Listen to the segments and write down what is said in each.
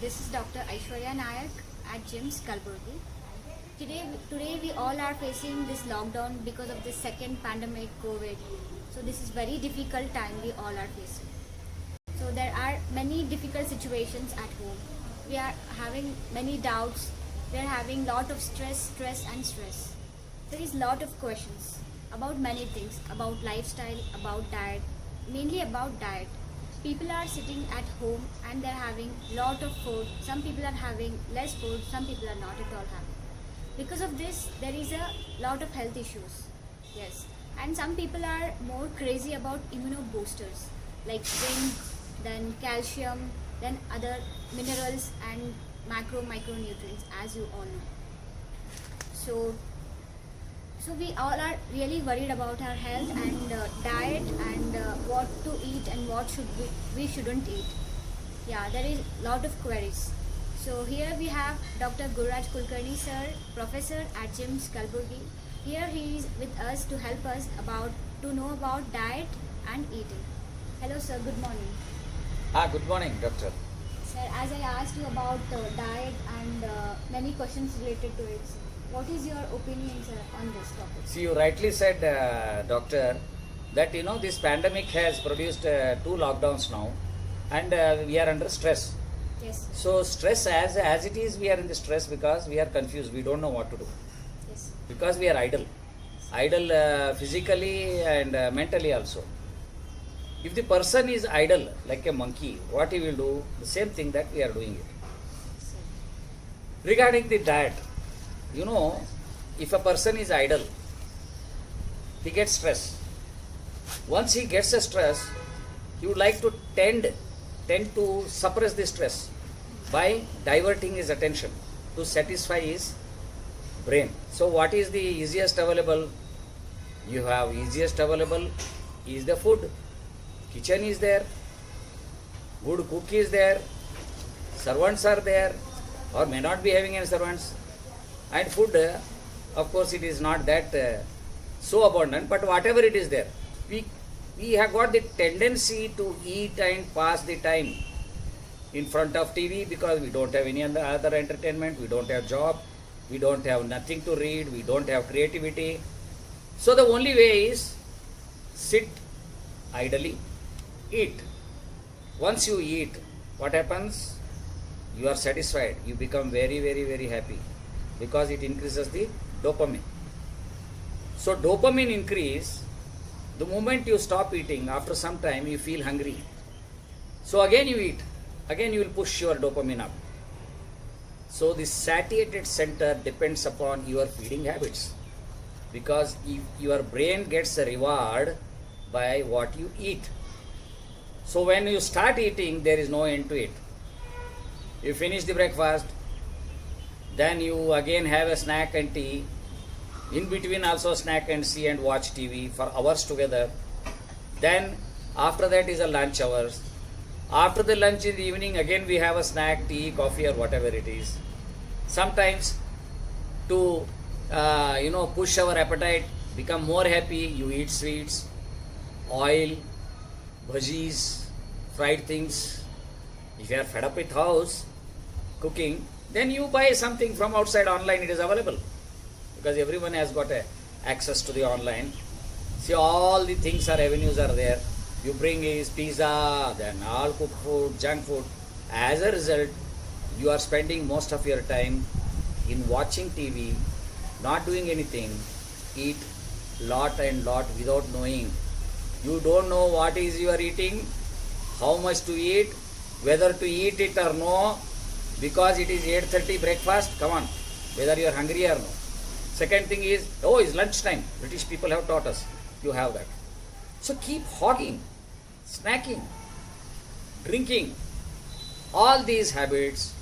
This is Dr. Aishwarya Nayak at GIMS Kalburgi. Today we all are facing this lockdown because of the second pandemic COVID. So this is very difficult time we all are facing. So there are many difficult situations at home. We are having many doubts. We are having lot of stress. There is lot of questions about many things, about lifestyle, about diet, mainly about diet. People are sitting at home and they're having lot of food. Some people are having less food, some people are not at all having. Because of this, there is a lot of health issues. Yes. And some people are more crazy about immunoboosters like zinc, then calcium, then other minerals and micronutrients, as you all know. So we all are really worried about our health and diet and what to eat and what we shouldn't eat. Yeah, there is lot of queries. So here we have Dr. Gururaj Kulkarni sir, professor at GIMS Kalburgi. Here he is with us to help us to know about diet and eating. Hello sir, good morning. Good morning, doctor. Sir, as I asked you about diet and many questions related to it, what is your opinion, sir, on this topic? See, you rightly said, doctor, that this pandemic has produced 2 lockdowns now, and we are under stress. Yes. So stress, as it is, we are in the stress because we are confused. We don't know what to do. Yes. Because we are idle physically and mentally also. If the person is idle like a monkey, what he will do? The same thing that we are doing it. Regarding the diet, if a person is idle, he gets stress. Once he gets a stress, he would like to tend to suppress the stress by diverting his attention to satisfy his brain. So what is the easiest available? You have easiest available is the food. Kitchen is there, good cook is there, servants are there, or may not be having any servants. And food, of course, it is not that so abundant, but whatever it is there, we have got the tendency to eat and pass the time in front of TV because we don't have any other entertainment, we don't have job, we don't have nothing to read, we don't have creativity. So the only way is sit idly, eat. Once you eat, what happens? You are satisfied, you become very, very, very happy, because it increases the dopamine. So dopamine increase, the moment you stop eating, after some time you feel hungry. So again you eat, again you will push your dopamine up. So the satiated center depends upon your feeding habits, because if your brain gets a reward by what you eat. So when you start eating, there is no end to it. You finish the breakfast, then you again have a snack and tea. In between also snack and tea and watch TV for hours together. Then after that is a lunch hours. After the lunch in the evening, again we have a snack, tea, coffee or whatever it is. Sometimes to push our appetite, become more happy, you eat sweets, oil, bhajis, fried things. If you are fed up with house cooking, then you buy something from outside online, it is available. Because everyone has got access to the online. See, all the things avenues are there. You bring is pizza, then all cooked food, junk food. As a result, you are spending most of your time in watching TV, not doing anything, eat lot and lot without knowing. You don't know what is you are eating, how much to eat, whether to eat it or no, because it is 8:30 breakfast, come on, whether you are hungry or no. Second thing is, it's lunchtime. British people have taught us, you have that. So keep hogging, snacking, drinking. All these habits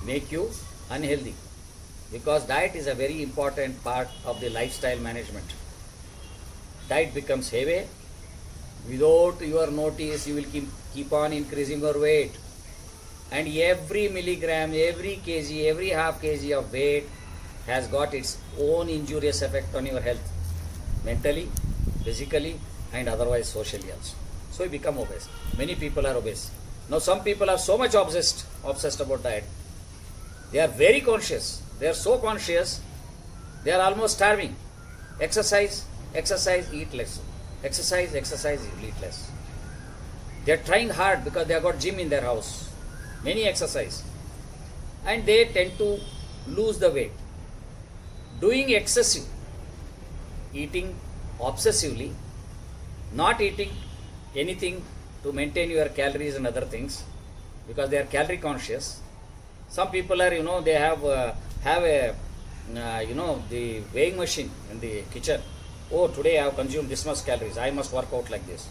make you unhealthy, because diet is a very important part of the lifestyle management. Diet becomes heavy. Without your notice, you will keep on increasing your weight. And every milligram, every kg, every half kg of weight has got its own injurious effect on your health, mentally, physically and otherwise socially also. So you become obese. Many people are obese. Now some people are so much obsessed about diet. They are very conscious. They are so conscious, they are almost starving. Exercise, exercise, eat less. Exercise, exercise, eat less. They are trying hard because they have got gym in their house. Many exercise. And they tend to lose the weight. Doing excessive, eating obsessively, not eating anything to maintain your calories and other things because they are calorie conscious. Some people are, they have a the weighing machine in the kitchen. Oh, today I have consumed this much calories. I must work out like this.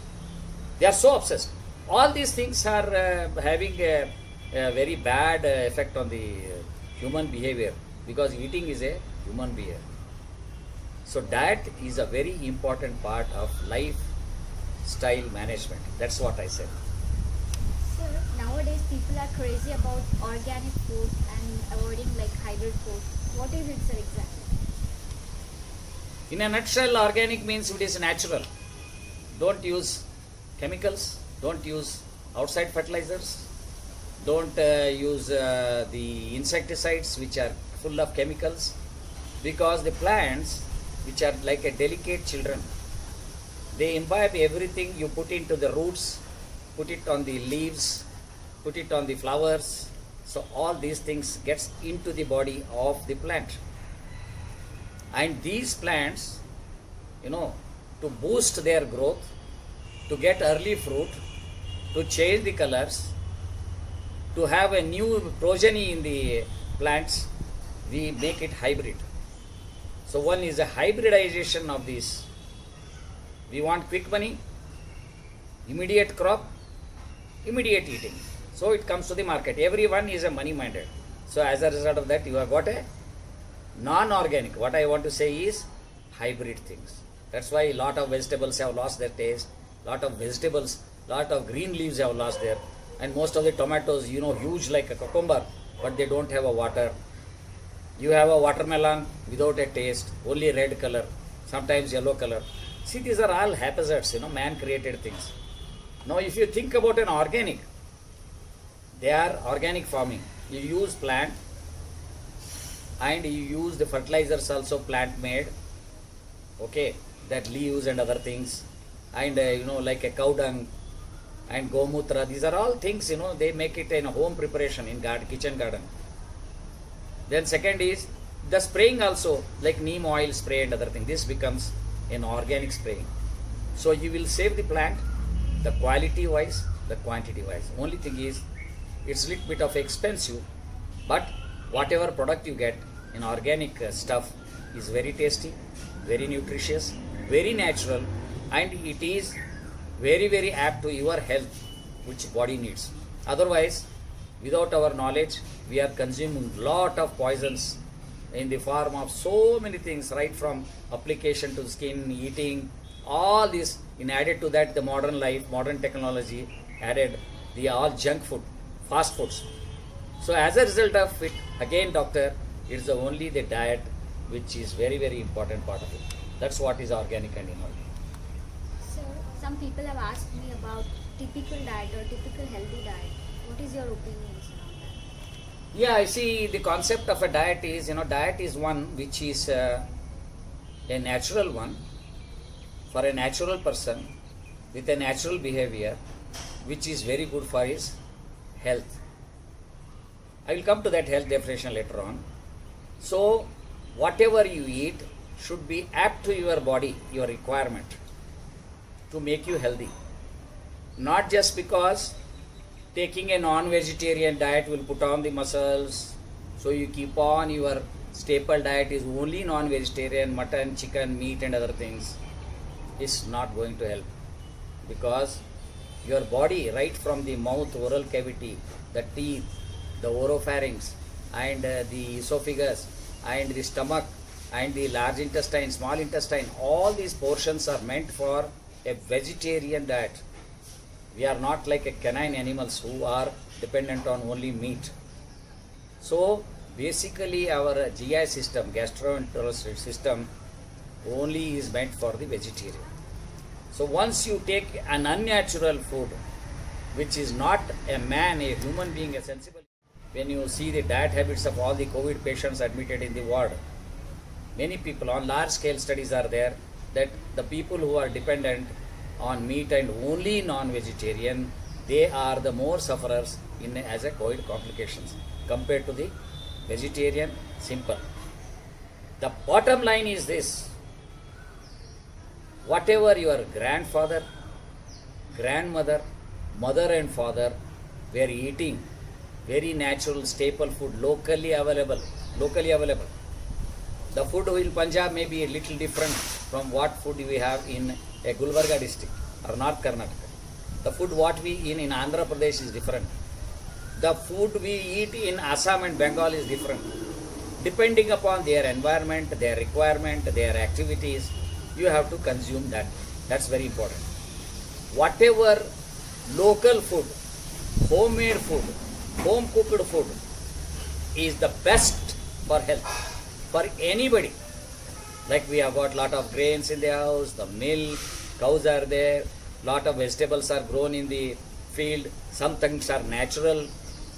They are so obsessed. All these things are having a very bad effect on the human behavior because eating is a human behavior. So diet is a very important part of lifestyle management. That's what I said. Sir, nowadays people are crazy about organic food and avoiding like hybrid food. What is it, sir, exactly? In a nutshell, organic means it is natural. Don't use chemicals, don't use outside fertilizers, don't use the insecticides which are full of chemicals, because the plants, which are like a delicate children, they imbibe everything you put into the roots, put it on the leaves, put it on the flowers. So all these things gets into the body of the plant. And these plants, to boost their growth, to get early fruit, to change the colors, to have a new progeny in the plants, we make it hybrid. So one is a hybridization of these. We want quick money, immediate crop, immediate eating. So it comes to the market. Everyone is a money minded. So as a result of that, you have got a non-organic. What I want to say is hybrid things. That's why a lot of vegetables have lost their taste. Lot of green leaves have lost their. And most of the tomatoes, huge like a cucumber, but they don't have a water. You have a watermelon without a taste, only red color, sometimes yellow color. See, these are all haphazards, man created things. Now if you think about an organic, they are organic farming. You use plant and you use the fertilizers also plant made, okay, that leaves and other things, and like a cow dung and gomutra. These are all things, they make it in a home preparation in kitchen garden. Then second is the spraying also, like neem oil spray and other thing. This becomes an organic spraying. So you will save the plant, the quality wise, the quantity wise. Only thing is, it's a little bit of expensive, but whatever product you get in organic stuff is very tasty, very nutritious, very natural, and it is very, very apt to your health, which body needs. Otherwise, without our knowledge, we are consuming lot of poisons in the form of so many things, right from application to the skin, eating, all this. In added to that, the modern life, modern technology added the all junk food, fast foods. So as a result of it, again doctor, it's only the diet which is very, very important part of it. That's what is organic and inorganic. Sir, some people have asked me about typical diet or typical healthy diet. What is your opinion, sir, on that? Yeah, I see the concept of a diet is, diet is one which is a natural one for a natural person with a natural behavior, which is very good for his health. I will come to that health definition later on. So, whatever you eat should be apt to your body, your requirement, to make you healthy. Not just because taking a non-vegetarian diet will put on the muscles, so you keep on your staple diet is only non-vegetarian, mutton, chicken, meat and other things, is not going to help, because your body, right from the mouth, oral cavity, the teeth, the oropharynx and the esophagus and the stomach and the large intestine, small intestine, all these portions are meant for a vegetarian diet. We are not like a canine animals who are dependent on only meat. So basically our GI system, gastrointestinal system, only is meant for the vegetarian. So once you take an unnatural food, which is not a man, a human being, a sensible. When you see the diet habits of all the COVID patients admitted in the ward, many people on large scale studies are there that the people who are dependent on meat and only non-vegetarian, they are the more sufferers in as a COVID complications compared to the vegetarian simple. The bottom line is this: whatever your grandfather, grandmother, mother and father were eating, very natural staple food, locally available. The food in Punjab may be a little different from what food we have in a Gulbarga district or North Karnataka. The food what we eat in Andhra Pradesh is different. The food we eat in Assam and Bengal is different. Depending upon their environment, their requirement, their activities, you have to consume that. That's very important. Whatever local food, homemade food, home cooked food is the best for health, for anybody. Like we have got lot of grains in the house, the milk, cows are there, lot of vegetables are grown in the field. Some things are natural,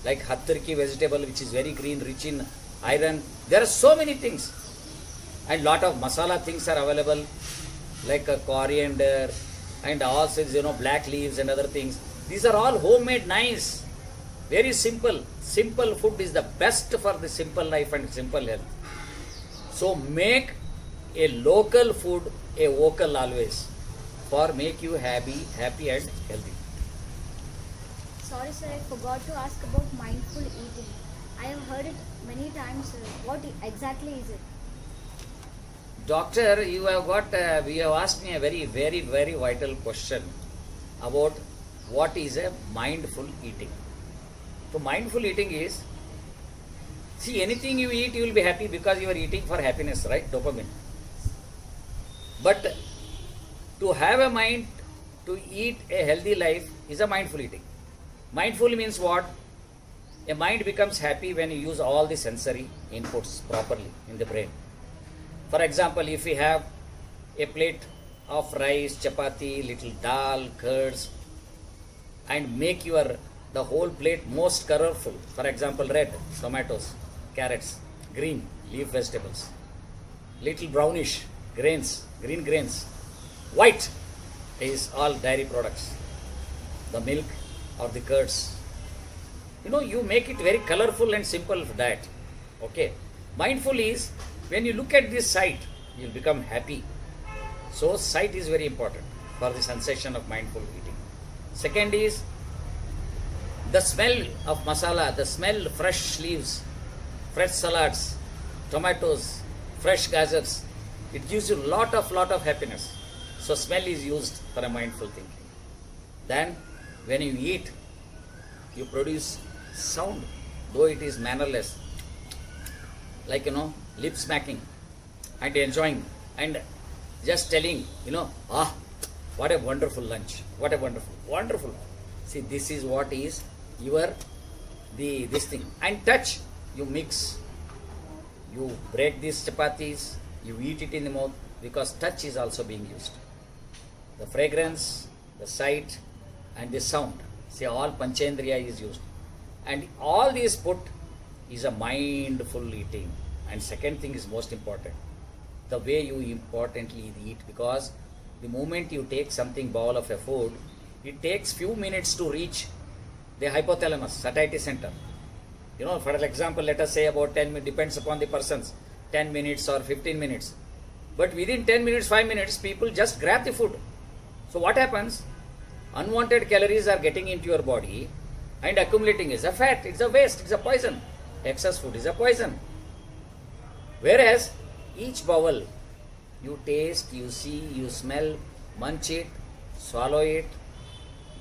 like hattarki vegetable, which is very green, rich in iron. There are so many things, and lot of masala things are available, like a coriander and also black leaves and other things. These are all homemade, nice, very simple. Simple food is the best for the simple life and simple health. So make a local food a vocal always, for make you happy and healthy. Sorry, sir, I forgot to ask about mindful eating. I have heard it many times, sir. What exactly is it? Doctor, you have asked me a very, very, very vital question about what is a mindful eating. So mindful eating is, see, anything you eat, you will be happy because you are eating for happiness, right? Dopamine. But to have a mind to eat a healthy life is a mindful eating. Mindful means what? A mind becomes happy when you use all the sensory inputs properly in the brain. For example, if we have a plate of rice, chapati, little dal, curds, and make the whole plate most colorful. For example, red tomatoes, carrots, green leaf vegetables, little brownish grains, green grains, white is all dairy products, the milk or the curds. You make it very colorful and simple diet. Okay. Mindful is when you look at this sight, you'll become happy. So sight is very important for the sensation of mindful eating. Second is the smell of masala, the smell fresh leaves, fresh salads, tomatoes, fresh gazers. It gives you lot of happiness. So smell is used for a mindful thinking. Then when you eat, you produce sound, though it is mannerless, like lip smacking and enjoying and just telling, what a wonderful lunch, what a wonderful. See, this is what is this thing. And touch, you mix, you break these chapatis, you eat it in the mouth, because touch is also being used. The fragrance, the sight and the sound, see, all panchendriya is used. And all these put is a mindful eating. And second thing is most important, the way you importantly eat, because the moment you take something bowl of a food, it takes few minutes to reach the hypothalamus, satiety center. For example, let us say about 10 minutes, depends upon the persons, 10 minutes or 15 minutes. But within 10 minutes, 5 minutes, people just grab the food. So what happens? Unwanted calories are getting into your body and accumulating as a fat, it's a waste, it's a poison. Excess food is a poison. Whereas each bowl, you taste, you see, you smell, munch it, swallow it,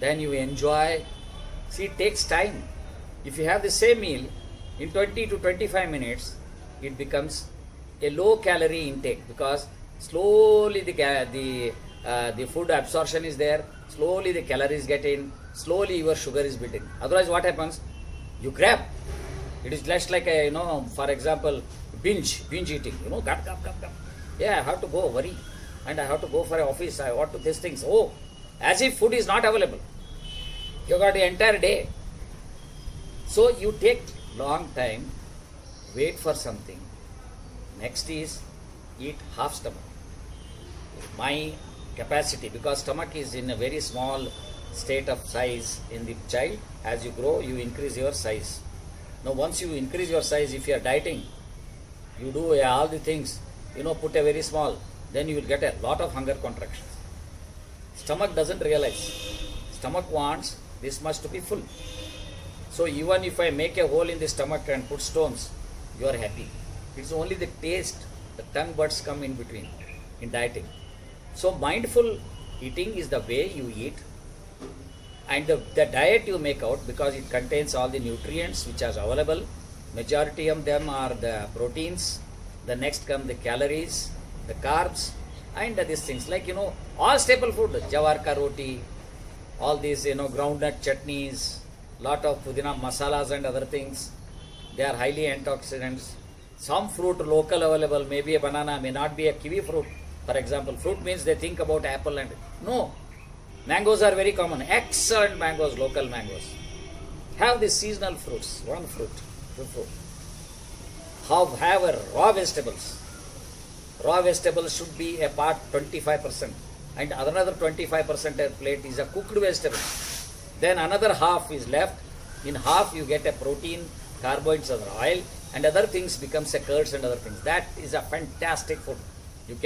then you enjoy. See, it takes time. If you have the same meal, in 20 to 25 minutes, it becomes a low calorie intake, because slowly the food absorption is there, slowly the calories get in, slowly your sugar is built in. Otherwise what happens? You grab. It is just like for example, binge eating, gap. Yeah, I have to go, worry, and I have to go for an office, I want to these things. Oh, as if food is not available. You got the entire day. So you take long time, wait for something. Next is eat half stomach. My capacity, because stomach is in a very small state of size in the child. As you grow, you increase your size. Now once you increase your size, if you are dieting, you do all the things, put a very small, then you will get a lot of hunger contractions. Stomach doesn't realize. Stomach wants this much to be full. So even if I make a hole in the stomach and put stones, you are happy. It's only the taste, the tongue buds come in between in dieting. So mindful eating is the way you eat, and the diet you make out, because it contains all the nutrients which are available. Majority of them are the proteins. The next come the calories, the carbs, and these things like all staple food, jawar ka roti, all these groundnut chutneys, lot of pudina masalas and other things. They are highly antioxidants. Some fruit local available, maybe a banana, may not be a kiwi fruit. For example, fruit means they think about apple and no. Mangoes are very common. Excellent mangoes, local mangoes. Have the seasonal fruits, one fruit, two fruit. Have a raw vegetables. Raw vegetables should be a part 25%, and another 25% a plate is a cooked vegetable. Then another half is left. In half you get a protein, carbohydrates and oil, and other things becomes a curds and other things. That is a fantastic food. You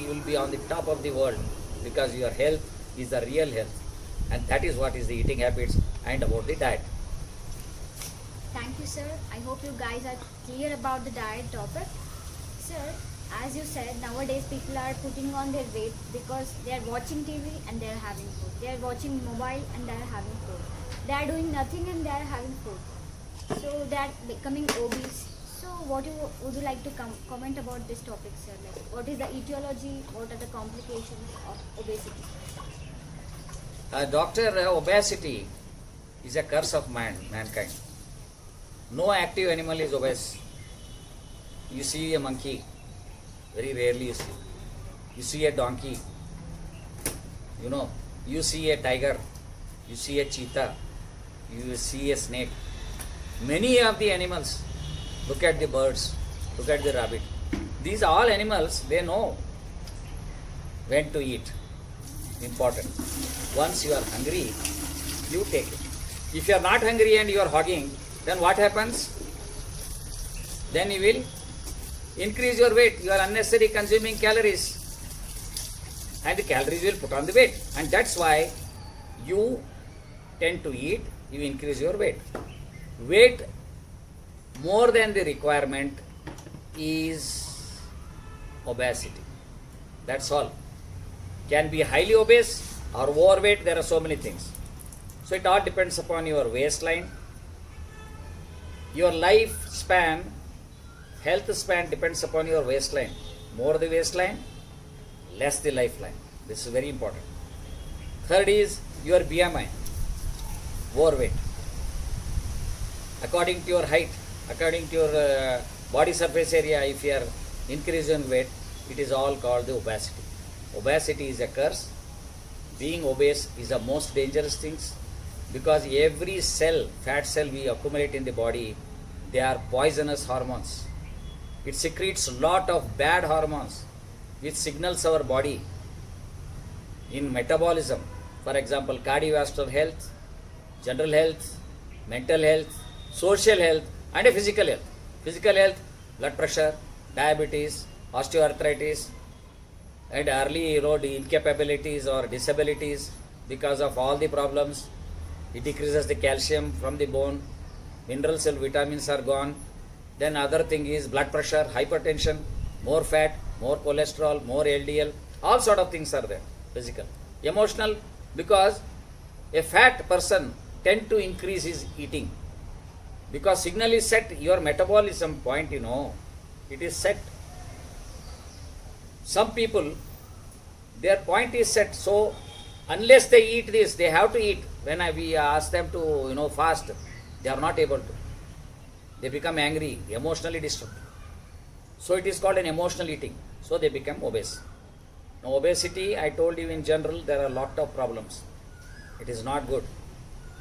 will be on the top of the world, because your health is the real health, and that is what is the eating habits and about the diet. Thank you, sir. I hope you guys are clear about the diet topic. Sir, as you said, nowadays people are putting on their weight because they are watching TV and they are having food. They are watching mobile and they are having food. They are doing nothing and they are having food. So they are becoming obese. So would you like to comment about this topic, sir? Like, what is the etiology? What are the complications of obesity? Doctor, obesity is a curse of mankind. No active animal is obese. You see a monkey, very rarely you see. You see a donkey, you see a tiger, you see a cheetah, you see a snake. Many of the animals, look at the birds, look at the rabbit. These all animals, they know when to eat. Important. Once you are hungry, you take it. If you are not hungry and you are hogging, then what happens? Then you will increase your weight. You are unnecessarily consuming calories, and the calories will put on the weight, and that's why you tend to eat, you increase your weight. Weight more than the requirement is obesity. That's all. Can be highly obese or overweight. There are so many things. So it all depends upon your waistline. Your lifespan, health span depends upon your waistline. More the waistline, less the lifeline. This is very important. Third is your BMI, overweight. According to your height, according to your body surface area, if you are increasing weight, it is all called the obesity. Obesity is a curse. Being obese is the most dangerous things, because every cell, fat cell we accumulate in the body, they are poisonous hormones. It secretes a lot of bad hormones which signals our body in metabolism. For example, cardiovascular health, general health, mental health, social health, and physical health. Physical health, blood pressure, diabetes, osteoarthritis, and early incapabilities or disabilities because of all the problems. It decreases the calcium from the bone, minerals and vitamins are gone. Then other thing is blood pressure, hypertension, more fat, more cholesterol, more LDL, all sort of things are there. Physical. Emotional, because a fat person tend to increase his eating, because signal is set, your metabolism point, it is set. Some people, their point is set, so unless they eat this, they have to eat. When we ask them to fast, they are not able to. They become angry, emotionally disturbed. So it is called an emotional eating. So they become obese. Now obesity, I told you in general, there are a lot of problems. It is not good.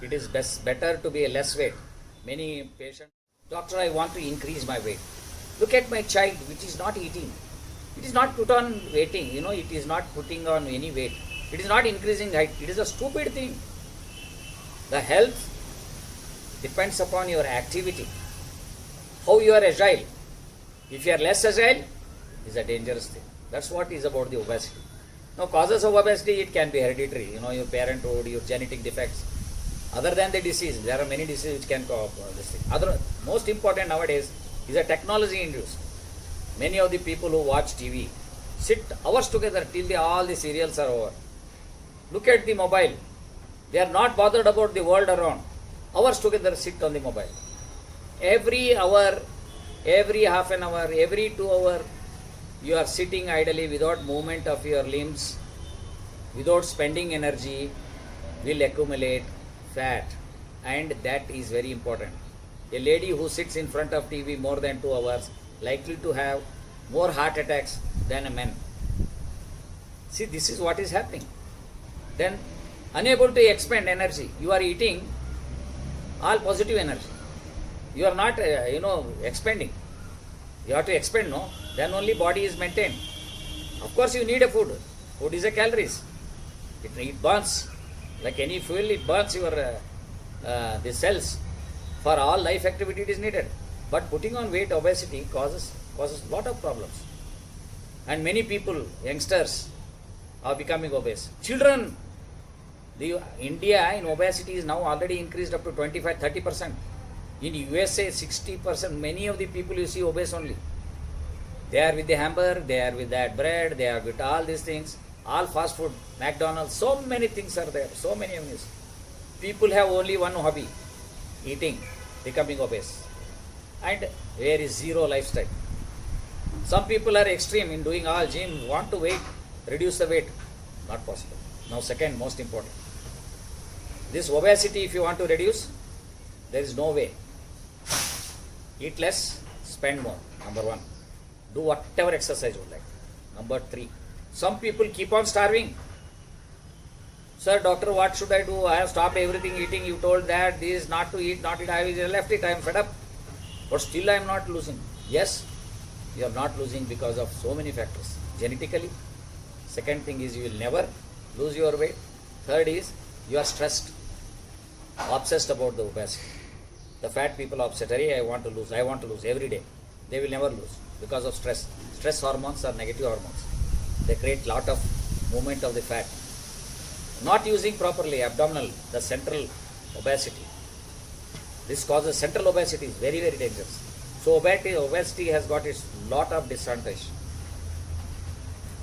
It is better to be a less weight. Many patients, doctor, I want to increase my weight. Look at my child, which is not eating. It is not put on weighting, it is not putting on any weight. It is not increasing height. It is a stupid thing. The health depends upon your activity. How you are agile. If you are less agile, it is a dangerous thing. That's what is about the obesity. Now, causes of obesity, it can be hereditary, your parenthood, your genetic defects. Other than the disease, there are many diseases which can cause this thing. Most important nowadays is a technology induced. Many of the people who watch TV sit hours together till all the serials are over. Look at the mobile. They are not bothered about the world around. Hours together sit on the mobile. Every hour, every half an hour, every 2 hours, you are sitting idly without movement of your limbs, without spending energy, will accumulate fat, and that is very important. A lady who sits in front of TV more than 2 hours likely to have more heart attacks than a man. See, this is what is happening. Then, unable to expend energy, you are eating all positive energy. You are not, expending. You have to expend, no? Then only body is maintained. Of course, you need a food. Food is a calories. It burns. Like any fuel, it burns your the cells. For all life activity, it is needed. But putting on weight, obesity causes lot of problems. And many people, youngsters, are becoming obese. Children, India in obesity is now already increased up to 25-30%. In USA, 60%. Many of the people you see obese only. They are with the hamburger, they are with that bread, they are with all these things, all fast food, McDonald's, so many things are there, so many of these. People have only one hobby, eating, becoming obese. And there is zero lifestyle. Some people are extreme in doing all gym, want to reduce the weight. Not possible. Now second most important. This obesity, if you want to reduce, there is no way. Eat less, spend more, number 1. Do whatever exercise you like. Number 3. Some people keep on starving. Sir, doctor, what should I do? I have stopped everything eating. You told that this is not to eat, not eat. I left it. I am fed up. But still I am not losing. Yes, you are not losing because of so many factors. Genetically. Second thing is you will never lose your weight. Third is you are stressed. Obsessed about the obesity. The fat people are upset. I want to lose every day. They will never lose because of stress. Stress hormones are negative hormones. They create lot of movement of the fat. Not using properly abdominal, the central obesity. This causes central obesity, is very, very dangerous. So obesity has got its lot of disadvantage.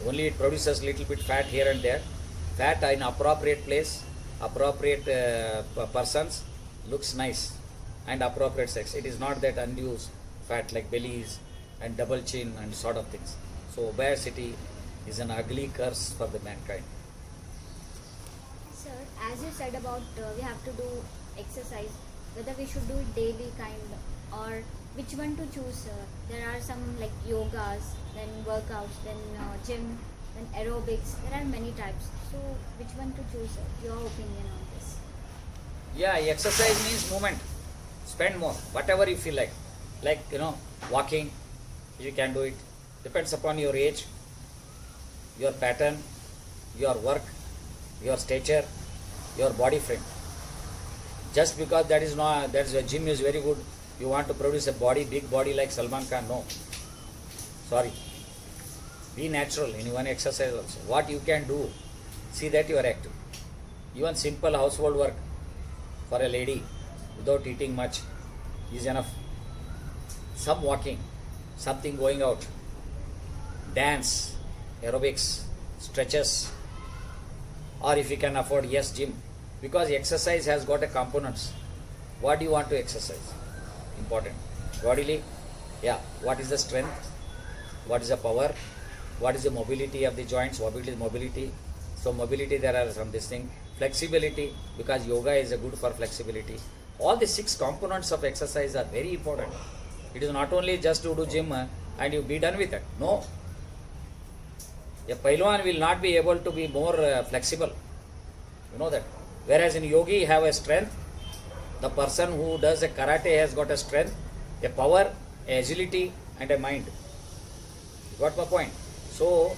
Only it produces little bit fat here and there. Fat in appropriate place, appropriate persons looks nice, and appropriate sex. It is not that undue fat like bellies and double chin and sort of things. So obesity is an ugly curse for the mankind. Sir, as you said about we have to do exercise, whether we should do it daily or which one to choose. There are some like yogas, then workouts, then gym, then aerobics. There are many types. So which one to choose? Your opinion on this? Yeah, exercise means movement. Spend more, whatever you feel like. Like, walking, you can do it. Depends upon your age, your pattern, your work, your stature, your body frame. Just because that's a gym is very good, you want to produce a big body like Salman Khan, no. Sorry. Be natural in one exercise also. What you can do, see that you are active. Even simple household work for a lady without eating much is enough. Some walking, something going out, dance, aerobics, stretches, or if you can afford, yes, gym. Because exercise has got a components. What do you want to exercise? Important. Bodily, yeah. What is the strength? What is the power? What is the mobility of the joints? What is mobility? So mobility, there are some this thing. Flexibility, because yoga is good for flexibility. All the 6 components of exercise are very important. It is not only just to do gym and you be done with it. No. A Pahilwan will not be able to be more flexible. You know that. Whereas in yogi, you have a strength, The person who does a karate has got a strength, a power, a agility, and a mind. You got my point? So,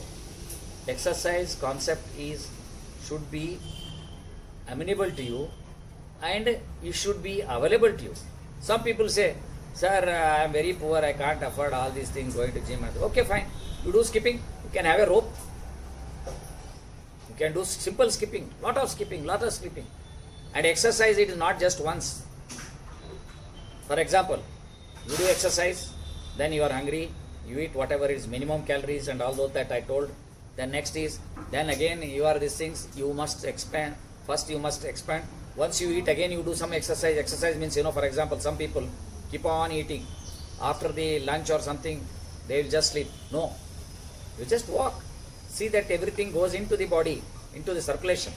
exercise concept should be amenable to you, and it should be available to you. Some people say, sir, I am very poor, I can't afford all these things, going to gym. Okay, fine. You do skipping, you can have a rope. You can do simple skipping, lot of skipping. And exercise, it is not just once. For example, you do exercise, then you are hungry, you eat whatever is minimum calories and all those that I told. Then next is, then again you are these things, you must expand. First you must expand. Once you eat, again you do some exercise. Exercise means, for example, some people keep on eating. After the lunch or something, they will just sleep. No. You just walk. See that everything goes into the body, into the circulation.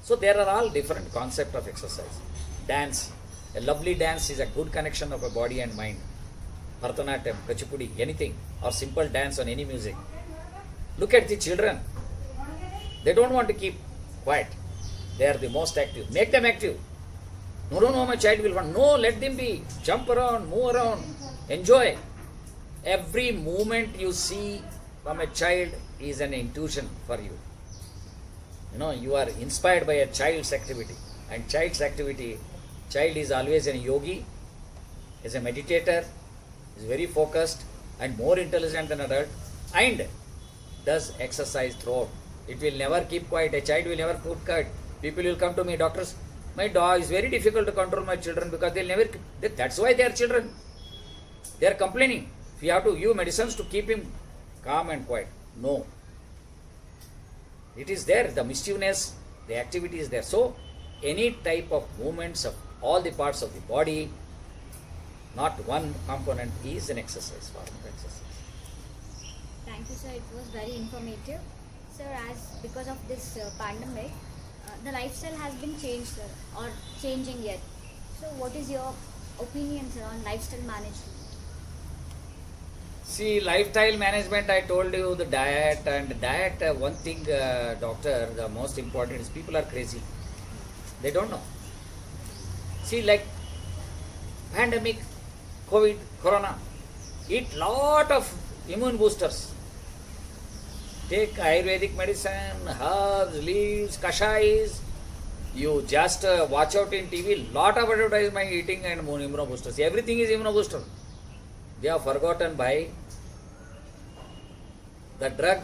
So there are all different concepts of exercise. Dance. A lovely dance is a good connection of a body and mind. Bharatanatyam, Kuchipudi, anything, or simple dance on any music. Look at the children. They don't want to keep quiet. They are the most active. Make them active. No, my child will want. No, let them be. Jump around, move around, enjoy. Every movement you see from a child is an intuition for you. You are inspired by a child's activity. And child's activity, child is always a yogi, is a meditator, is very focused and more intelligent than adult, and does exercise throughout. It will never keep quiet. A child will never keep quiet. People will come to me, doctors, my dog is very difficult to control my children because they'll never, that's why they are children. They are complaining. We have to give medicines to keep him calm and quiet. No. It is there, the mischievousness, the activity is there. So, any type of movements of all the parts of the body, not one component, is an exercise, form of exercise. Thank you, sir. It was very informative. Sir, because of this pandemic, the lifestyle has been changed, sir, or changing yet. So, what is your opinion, sir, on lifestyle management? See, lifestyle management, I told you the diet, and diet, one thing, doctor, the most important is people are crazy. They don't know. See, like pandemic, COVID, Corona, eat lot of immune boosters. Take Ayurvedic medicine, herbs, leaves, kashais. You just watch out in TV, lot of advertisement eating and immunoboosters. Everything is immunobooster. They have forgotten by the drug.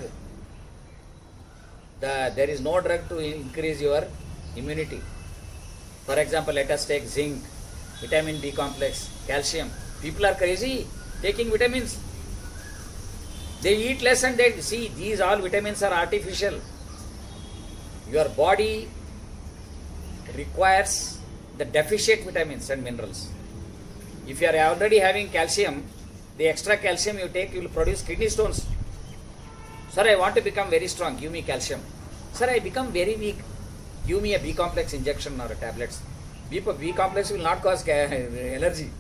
There is no drug to increase your immunity. For example, let us take zinc, vitamin D complex, calcium. People are crazy taking vitamins. They eat less and they see these all vitamins are artificial. Your body requires the deficient vitamins and minerals. If you are already having calcium, the extra calcium you take, you will produce kidney stones. Sir, I want to become very strong, give me calcium. Sir, I become very weak, give me a B complex injection or tablets. B complex will not cause allergy.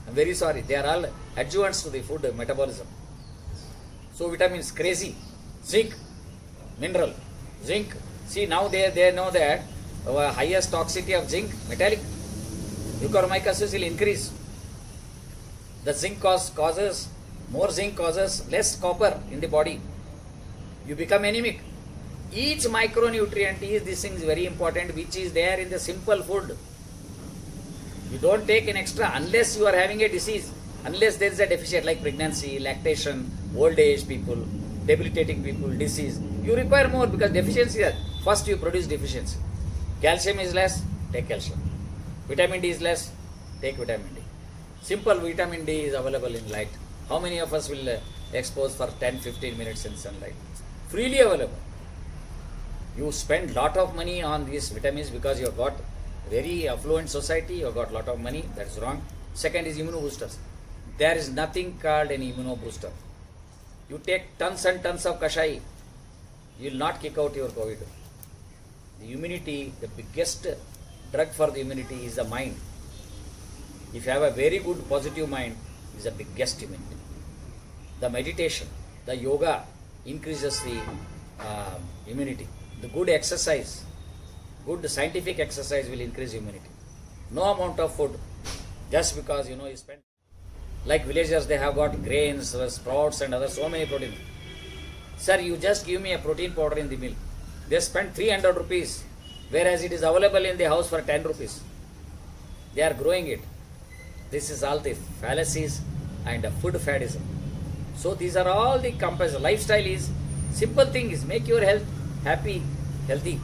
I'm very sorry, they are all adjuvants to the food metabolism. So vitamins, crazy. Zinc, mineral, zinc. See, now they know that highest toxicity of zinc, metallic. Mucormycosis will increase. The zinc causes, more zinc causes less copper in the body. You become anemic. Each micronutrient is, this thing is very important, which is there in the simple food. You don't take an extra unless you are having a disease, unless there is a deficit like pregnancy, lactation, old age people, debilitating people, disease. You require more because deficiency is, first you produce deficiency. Calcium is less, take calcium. Vitamin D is less, take vitamin D. Simple vitamin D is available in light. How many of us will expose for 10-15 minutes in sunlight? Freely available. You spend lot of money on these vitamins because you have got very affluent society, you have got lot of money, that's wrong. Second is immunoboosters. There is nothing called an immunobooster. You take tons and tons of kashai, you will not kick out your COVID. The immunity, the biggest drug for the immunity is the mind. If you have a very good positive mind, is the biggest immunity. The meditation, the yoga increases the immunity. The good exercise, good scientific exercise will increase immunity. no amount of food, just because you spend. Like villagers, they have got grains, sprouts, and other so many proteins. Sir, you just give me a protein powder in the mill. They spend 300 rupees, whereas it is available in the house for 10 rupees. They are growing it. This is all the fallacies and food faddism. So these are all the compass. Lifestyle is simple thing is make your health happy, healthy.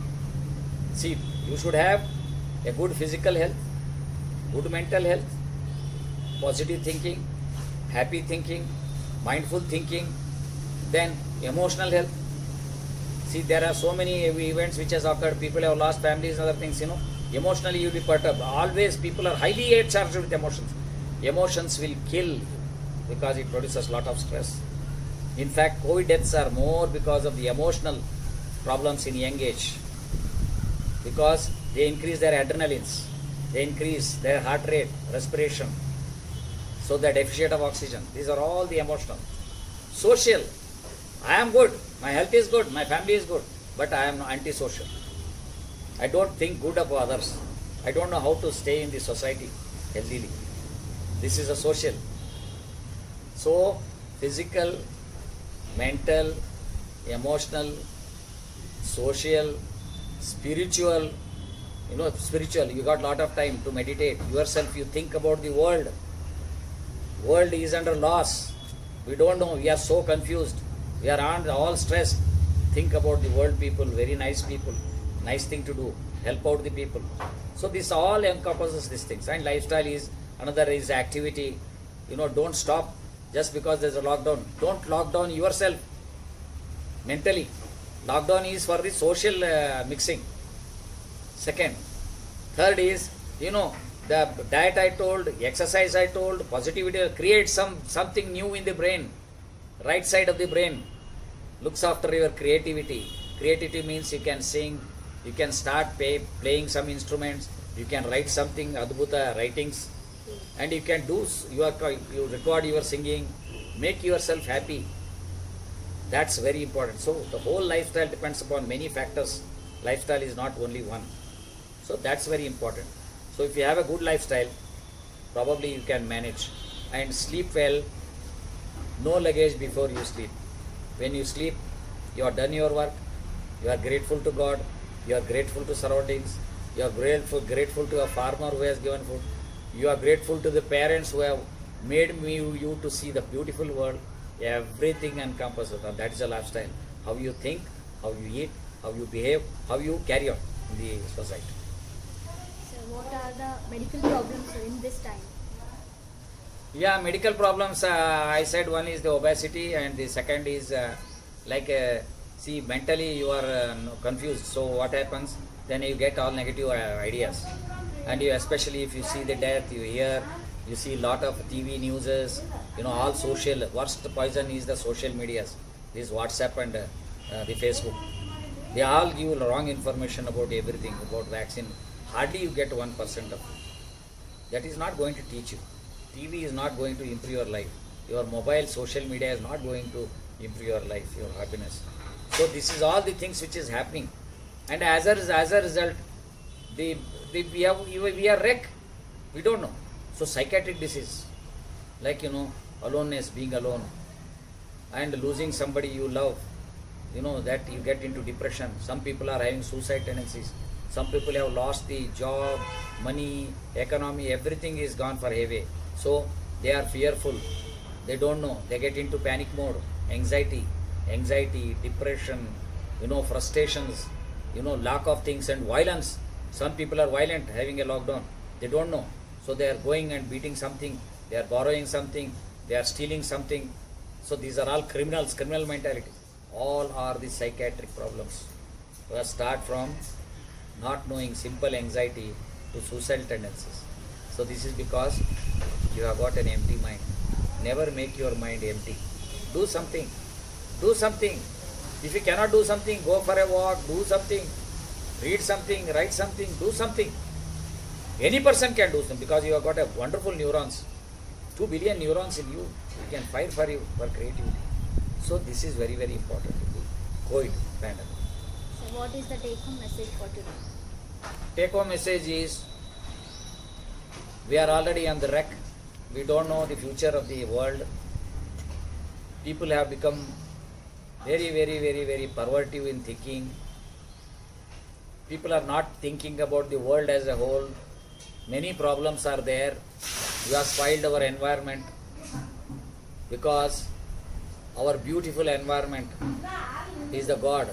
See, you should have a good physical health, good mental health, positive thinking, happy thinking, mindful thinking, then emotional health. See, there are so many events which has occurred. People have lost families, other things. Emotionally you will be perturbed. Always people are highly charged with emotions. Emotions will kill because it produces lot of stress. In fact, COVID deaths are more because of the emotional problems in young age. Because they increase their adrenalines, they increase their heart rate, respiration. So they are deficient of oxygen. These are all the emotional. Social. I am good, my health is good, my family is good, but I am antisocial. I don't think good of others. I don't know how to stay in the society healthily. This is a social. So, physical, mental, emotional, social, spiritual, spiritual, you got lot of time to meditate yourself, you think about the world. World is under loss. We don't know, we are so confused. We are all stressed. Think about the world people, very nice people, nice thing to do, help out the people. So this all encompasses these things. And lifestyle is another is activity. Don't stop just because there's a lockdown. Don't lock down yourself mentally. Lockdown is for the social mixing. Second. Third is, the diet I told, exercise I told, positivity, create something new in the brain. Right side of the brain looks after your creativity. Creativity means you can sing, you can start playing some instruments, you can write something, adbhuta writings, and you can do, you record your singing, make yourself happy. That's very important. So the whole lifestyle depends upon many factors. Lifestyle is not only one. So that's very important. So if you have a good lifestyle, probably you can manage. And sleep well. No luggage before you sleep. When you sleep, you have done your work, you are grateful to God, you are grateful to surroundings, you are grateful to a farmer who has given food, you are grateful to the parents who have made you to see the beautiful world. Everything encompasses, and that is a lifestyle. How you think, how you eat, how you behave, how you carry on in the society. So what are the medical problems in this time? Yeah, medical problems, I said one is the obesity, and the second is see, mentally you are confused. So what happens? Then you get all negative ideas. And you, especially if you see the death, you hear, you see lot of TV newses, all social, worst poison is the social medias, this WhatsApp and the Facebook. They all give wrong information about everything, about vaccine. Hardly you get 1% of it. That is not going to teach you. TV is not going to improve your life. Your mobile, social media is not going to improve your life, your happiness. So this is all the things which is happening. And as a result, we are wrecked. We don't know. So psychiatric disease, like aloneness, being alone, and losing somebody you love, that you get into depression. Some people are having suicide tendencies. Some people have lost the job, money, economy, everything is gone for heavy. So they are fearful. They don't know. They get into panic mode, anxiety, depression, frustrations, lack of things, and violence. Some people are violent, having a lockdown. They don't know. So they are going and beating something. They are borrowing something. They are stealing something. So these are all criminals, criminal mentality. All are the psychiatric problems. We start from not knowing simple anxiety to suicidal tendencies. So this is because you have got an empty mind. Never make your mind empty. Do something. Do something. If you cannot do something, go for a walk, do something. Read something, write something, do something. Any person can do something because you have got a wonderful neurons. 2 billion neurons in you. You can fight for creativity. So this is very, very important. COVID pandemic. So what is the take-home message for today? Take home message is We are already on the wreck. We don't know the future of the world. People have become very perverted in thinking. People are not thinking about the world as a whole. Many problems are there. We have spoiled our environment because our beautiful environment is the God.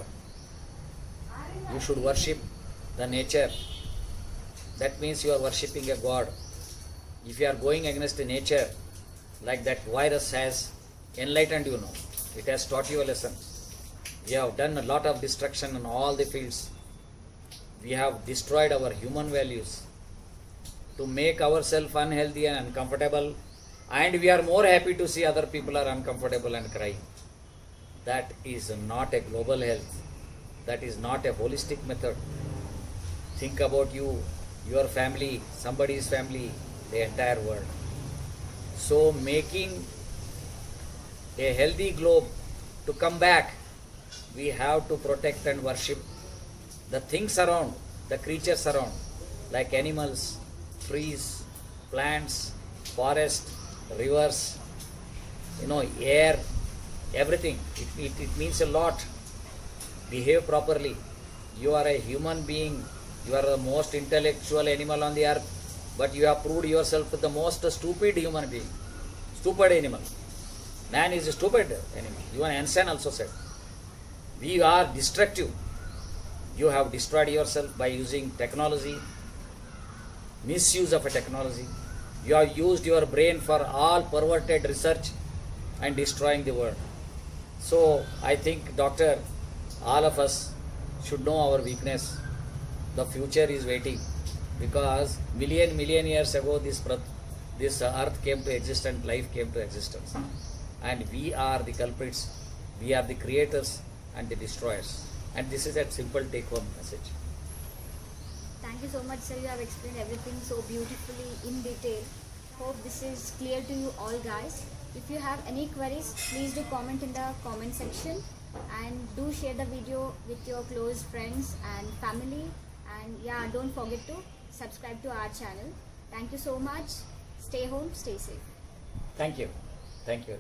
You should worship the nature. That means you are worshipping a God. If you are going against the nature, like that virus has enlightened you now, it has taught you a lesson. We have done a lot of destruction in all the fields. We have destroyed our human values to make ourselves unhealthy and uncomfortable, and we are more happy to see other people are uncomfortable and crying. That is not a global health. That is not a holistic method. Think about you, your family, somebody's family, the entire world. So making a healthy globe to come back, we have to protect and worship the things around, the creatures around, like animals, trees, plants, forest, rivers, air, everything. It means a lot. Behave properly. You are a human being. You are the most intellectual animal on the earth, but you have proved yourself the most stupid human being. Stupid animal. Man is a stupid animal. Even Einstein also said. We are destructive. You have destroyed yourself by using technology, misuse of a technology. You have used your brain for all perverted research and destroying the world. So I think, doctor, all of us should know our weakness. The future is waiting because million years ago this earth came to existence, life came to existence, and we are the culprits. We are the creators and the destroyers. And this is a simple take-home message. Thank you so much, sir. You have explained everything so beautifully in detail. Hope this is clear to you all, guys. If you have any queries, please do comment in the comment section, and do share the video with your close friends and family. And yeah, don't forget to subscribe to our channel. Thank you so much. Stay home, stay safe. Thank you. Thank you.